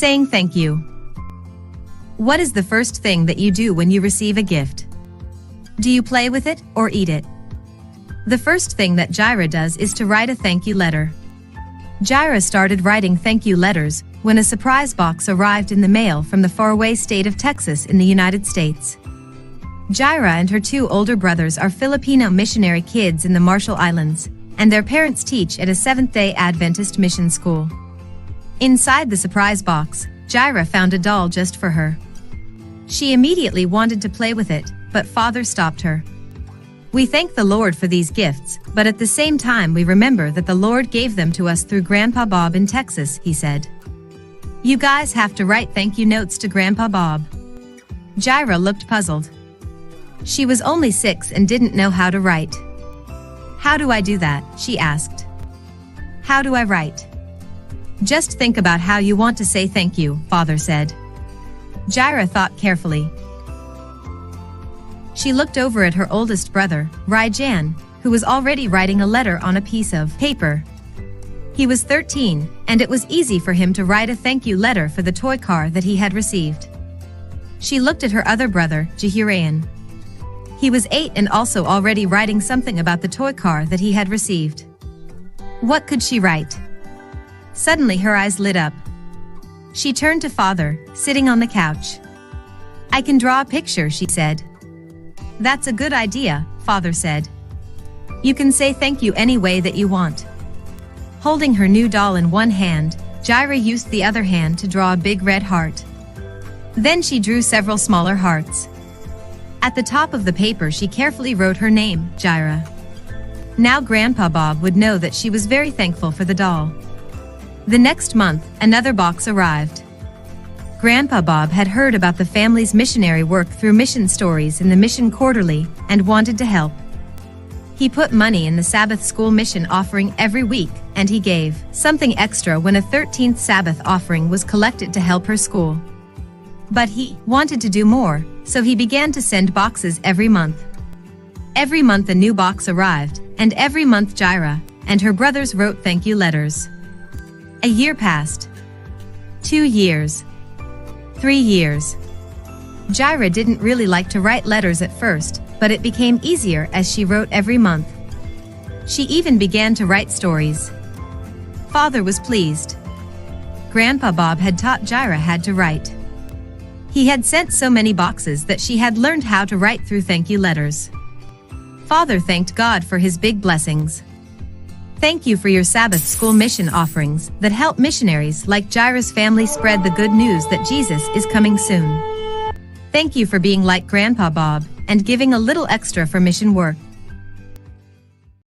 Saying thank you. What is the first thing that you do when you receive a gift? Do you play with it or eat it? The first thing that Jaira does is to write a thank you letter. Jaira started writing thank you letters when a surprise box arrived in the mail from the faraway state of Texas in the United States. Jaira and her two older brothers are Filipino missionary kids in the Marshall Islands, and their parents teach at a Seventh-day Adventist mission school. Inside the surprise box, Jaira found a doll just for her. She immediately wanted to play with it, but Father stopped her. We thank the Lord for these gifts, but at the same time we remember that the Lord gave them to us through Grandpa Bob in Texas, he said. You guys have to write thank you notes to Grandpa Bob. Jaira looked puzzled. She was only 6 and didn't know how to write. How do I do that? She asked. How do I write? Just think about how you want to say thank you, Father said. Jaira thought carefully. She looked over at her oldest brother, Jan, who was already writing a letter on a piece of paper. He was 13, and it was easy for him to write a thank you letter for the toy car that he had received. She looked at her other brother, Jehurian. He was 8 and also already writing something about the toy car that he had received. What could she write? Suddenly her eyes lit up. She turned to Father, sitting on the couch. I can draw a picture, she said. That's a good idea, Father said. You can say thank you any way that you want. Holding her new doll in one hand, Jaira used the other hand to draw a big red heart. Then she drew several smaller hearts. At the top of the paper she carefully wrote her name, Jaira. Now Grandpa Bob would know that she was very thankful for the doll. The next month, another box arrived. Grandpa Bob had heard about the family's missionary work through mission stories in the Mission Quarterly and wanted to help. He put money in the Sabbath school mission offering every week, and he gave something extra when a 13th Sabbath offering was collected to help her school. But he wanted to do more, so he began to send boxes every month. Every month a new box arrived, and every month Jaira and her brothers wrote thank you letters. A year passed. 2 years. 3 years. Jaira didn't really like to write letters at first, but it became easier as she wrote every month. She even began to write stories. Father was pleased. Grandpa Bob had taught Jaira how to write. He had sent so many boxes that she had learned how to write through thank you letters. Father thanked God for his big blessings. Thank you for your Sabbath school mission offerings that help missionaries like Jaira's family spread the good news that Jesus is coming soon. Thank you for being like Grandpa Bob and giving a little extra for mission work.